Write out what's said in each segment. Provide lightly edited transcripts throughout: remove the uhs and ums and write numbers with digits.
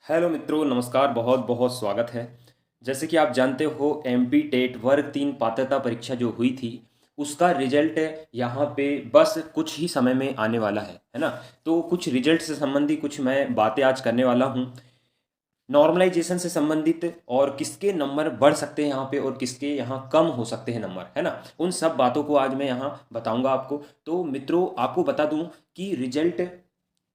Hello मित्रों, नमस्कार। बहुत बहुत स्वागत है। जैसे कि आप जानते हो, एमपी टेट वर्ग 3 पात्रता परीक्षा जो हुई थी उसका रिजल्ट यहाँ पे बस कुछ ही समय में आने वाला है ना। तो कुछ रिजल्ट से संबंधी कुछ मैं बातें आज करने वाला हूँ, नॉर्मलाइजेशन से संबंधित, और किसके नंबर बढ़ सकते हैं यहाँ पे और किसके यहाँ कम हो सकते हैं नंबर, है ना। उन सब बातों को आज मैं यहाँ बताऊंगा आपको। तो मित्रों, आपको बता दूं कि रिजल्ट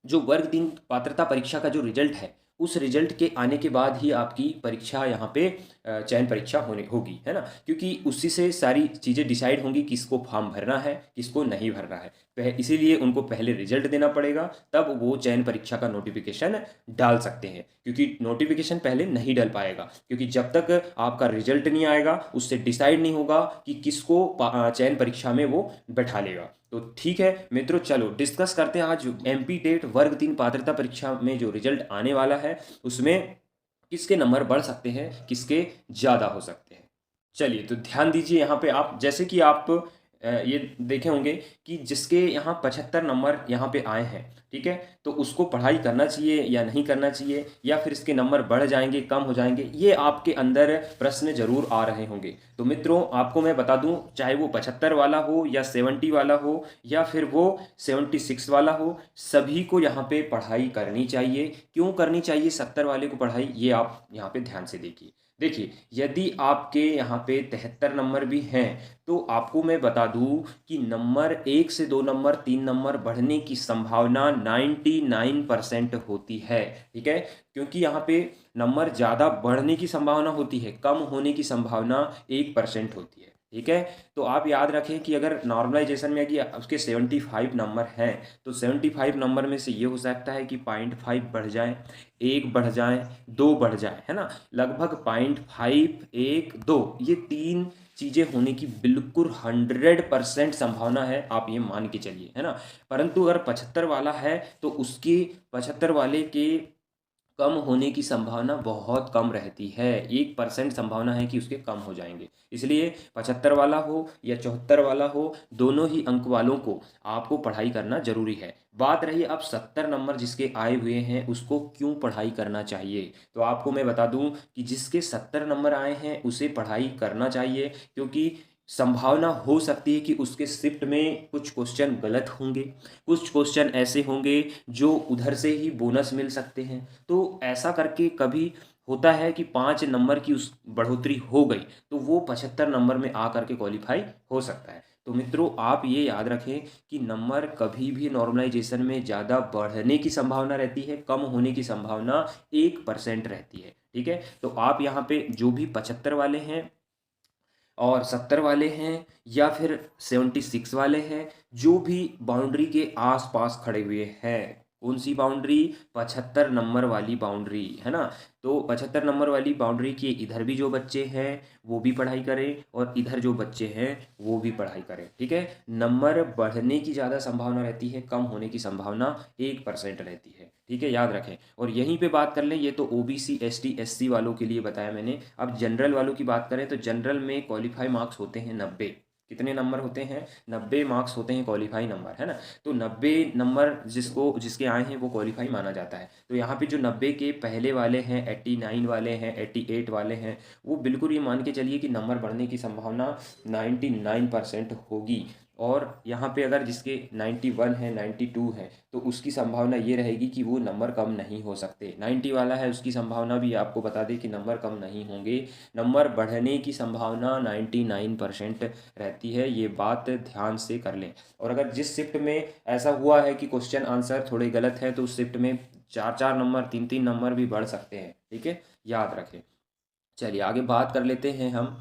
जो वर्ग 3 पात्रता परीक्षा का जो रिजल्ट है, उस रिजल्ट के आने के बाद ही आपकी परीक्षा यहाँ पे चयन परीक्षा होने होगी, है ना। क्योंकि उसी से सारी चीज़ें डिसाइड होंगी, किसको फॉर्म भरना है किसको नहीं भरना है। इसीलिए उनको पहले रिजल्ट देना पड़ेगा, तब वो चयन परीक्षा का नोटिफिकेशन डाल सकते हैं। क्योंकि नोटिफिकेशन पहले नहीं डाल पाएगा, क्योंकि जब तक आपका रिजल्ट नहीं आएगा उससे डिसाइड नहीं होगा कि किसको चयन परीक्षा में वो बैठा लेगा। तो ठीक है मित्रों, चलो डिस्कस करते हैं आज एमपी टेट वर्ग 3 पात्रता परीक्षा में जो रिजल्ट आने वाला है उसमें किसके नंबर बढ़ सकते हैं, किसके ज़्यादा हो सकते हैं। चलिए तो ध्यान दीजिए यहाँ पे आप, जैसे कि आप ये देखे होंगे कि जिसके यहाँ 75 नंबर यहाँ पे आए हैं, ठीक है, तो उसको पढ़ाई करना चाहिए या नहीं करना चाहिए, या फिर इसके नंबर बढ़ जाएंगे कम हो जाएंगे, ये आपके अंदर प्रश्न जरूर आ रहे होंगे। तो मित्रों, आपको मैं बता दूं, चाहे वो 75 वाला हो या 70 वाला हो या फिर वो 76 वाला हो, सभी को यहाँ पे पढ़ाई करनी चाहिए। क्यों करनी चाहिए 70 वाले को पढ़ाई, ये आप यहाँ पे ध्यान से देखिए। देखिए, यदि आपके यहाँ पे 73 नंबर भी हैं तो आपको मैं बता दूं कि नंबर 1 से 2 नंबर 3 नंबर बढ़ने की संभावना 99% होती है, ठीक है। क्योंकि यहाँ पे नंबर ज़्यादा बढ़ने की संभावना होती है, कम होने की संभावना 1% होती है, ठीक है। तो आप याद रखें कि अगर नॉर्मलाइजेशन में कि उसके 75 नंबर हैं, तो 75 नंबर में से ये हो सकता है कि 0.5 बढ़ जाए, 1 बढ़ जाए, 2 बढ़ जाए, है ना। लगभग 0.5, 1, 2, ये तीन चीज़ें होने की बिल्कुल 100% संभावना है, आप ये मान के चलिए, है ना। परंतु अगर 75 वाला है तो उसकी 75 वाले के कम होने की संभावना बहुत कम रहती है, 1% संभावना है कि उसके कम हो जाएंगे। इसलिए 75 वाला हो या 74 वाला हो, दोनों ही अंक वालों को आपको पढ़ाई करना जरूरी है। बात रही अब 70 नंबर जिसके आए हुए हैं उसको क्यों पढ़ाई करना चाहिए, तो आपको मैं बता दूं कि जिसके 70 नंबर आए हैं उसे पढ़ाई करना चाहिए, क्योंकि संभावना हो सकती है कि उसके शिफ्ट में कुछ क्वेश्चन गलत होंगे, कुछ क्वेश्चन ऐसे होंगे जो उधर से ही बोनस मिल सकते हैं। तो ऐसा करके कभी होता है कि 5 नंबर की उस बढ़ोतरी हो गई तो वो 75 नंबर में आ करके क्वालिफाई हो सकता है। तो मित्रों, आप ये याद रखें कि नंबर कभी भी नॉर्मलाइजेशन में ज़्यादा बढ़ने की संभावना रहती है, कम होने की संभावना 1% रहती है, ठीक है। तो आप यहाँ पे जो भी 75 वाले हैं और 70 वाले हैं या फिर 76 वाले हैं, जो भी बाउंड्री के आसपास खड़े हुए हैं, कौन सी बाउंड्री, 75 नंबर वाली बाउंड्री, है ना। तो 75 नंबर वाली बाउंड्री के इधर भी जो बच्चे हैं वो भी पढ़ाई करें और इधर जो बच्चे हैं वो भी पढ़ाई करें, ठीक है। नंबर बढ़ने की ज़्यादा संभावना रहती है, कम होने की संभावना 1% रहती है, ठीक है, याद रखें। और यहीं पे बात कर लें, ये तो ओबीसी एसटी एससी वालों के लिए बताया मैंने। अब जनरल वालों की बात करें तो जनरल में क्वालिफाई मार्क्स होते हैं 90। कितने नंबर होते हैं, 90 मार्क्स होते हैं क्वालिफाई नंबर, है ना। तो 90 नंबर जिसके आए हैं वो क्वालिफाई माना जाता है। तो यहाँ पे जो 90 के पहले वाले हैं, 89 वाले हैं, 88 वाले हैं, वो बिल्कुल ये मान के चलिए कि नंबर बढ़ने की संभावना 99% होगी। और यहाँ पे अगर जिसके 91 है, 92 है, तो उसकी संभावना ये रहेगी कि वो नंबर कम नहीं हो सकते। 90 वाला है, उसकी संभावना भी आपको बता दें कि नंबर कम नहीं होंगे, नंबर बढ़ने की संभावना 99% रहती है, ये बात ध्यान से कर लें। और अगर जिस शिफ्ट में ऐसा हुआ है कि क्वेश्चन आंसर थोड़े गलत हैं तो उस शिफ्ट में 4 4 नंबर, 3 3 नंबर भी बढ़ सकते हैं, ठीक है, याद रखें। चलिए आगे बात कर लेते हैं हम।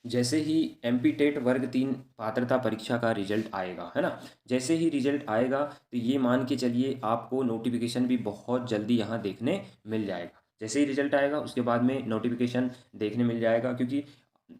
जैसे ही एमपी टेट वर्ग 3 पात्रता परीक्षा का रिजल्ट आएगा, है ना, जैसे ही रिजल्ट आएगा तो ये मान के चलिए आपको नोटिफिकेशन भी बहुत जल्दी यहाँ देखने मिल जाएगा। जैसे ही रिजल्ट आएगा उसके बाद में नोटिफिकेशन देखने मिल जाएगा, क्योंकि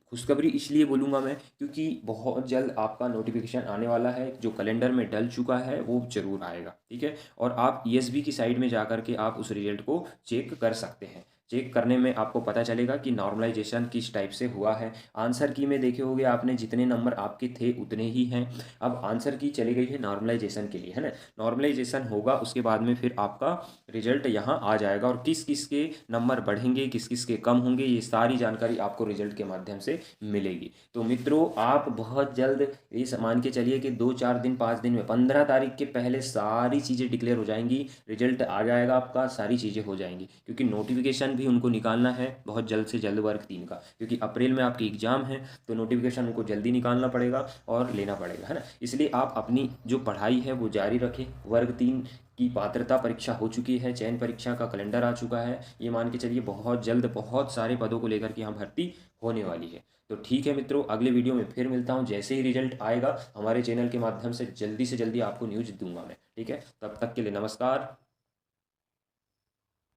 खुशखबरी इसलिए बोलूँगा मैं क्योंकि बहुत जल्द आपका नोटिफिकेशन आने वाला है, जो कैलेंडर में डल चुका है वो ज़रूर आएगा, ठीक है। और आप ईएसबी की साइट में जा कर के आप उस रिजल्ट को चेक कर सकते हैं। चेक करने में आपको पता चलेगा कि नॉर्मलाइजेशन किस टाइप से हुआ है। आंसर की में देखे होगे आपने, जितने नंबर आपके थे उतने ही हैं। अब आंसर की चली गई है नॉर्मलाइजेशन के लिए, है ना। नॉर्मलाइजेशन होगा उसके बाद में फिर आपका रिजल्ट यहाँ आ जाएगा, और किस किस के नंबर बढ़ेंगे, किस किस के कम होंगे, ये सारी जानकारी आपको रिजल्ट के माध्यम से मिलेगी। तो मित्रों, आप बहुत जल्द ये मान के चलिए कि 2-4 दिन 5 दिन में 15 तारीख के पहले सारी चीज़ें डिक्लेयर हो जाएंगी, रिजल्ट आ जाएगा आपका, सारी चीज़ें हो जाएंगी। क्योंकि नोटिफिकेशन भी उनको निकालना है बहुत जल्द से जल्द वर्ग 3 का, क्योंकि अप्रैल में आपकी एग्ज़ाम है, तो नोटिफिकेशन उनको जल्दी निकालना पड़ेगा और लेना पड़ेगा, है ना। इसलिए आप अपनी जो पढ़ाई है वो जारी रखें। वर्ग 3 की पात्रता परीक्षा हो चुकी है, चयन परीक्षा का कैलेंडर आ चुका है। ये मान के चलिए बहुत जल्द बहुत सारे पदों को लेकर के यहाँ भर्ती होने वाली है। तो ठीक है मित्रों, अगले वीडियो में फिर मिलता हूँ। जैसे ही रिजल्ट आएगा हमारे चैनल के माध्यम से जल्दी आपको न्यूज़ दूंगा मैं, ठीक है। तब तक के लिए नमस्कार।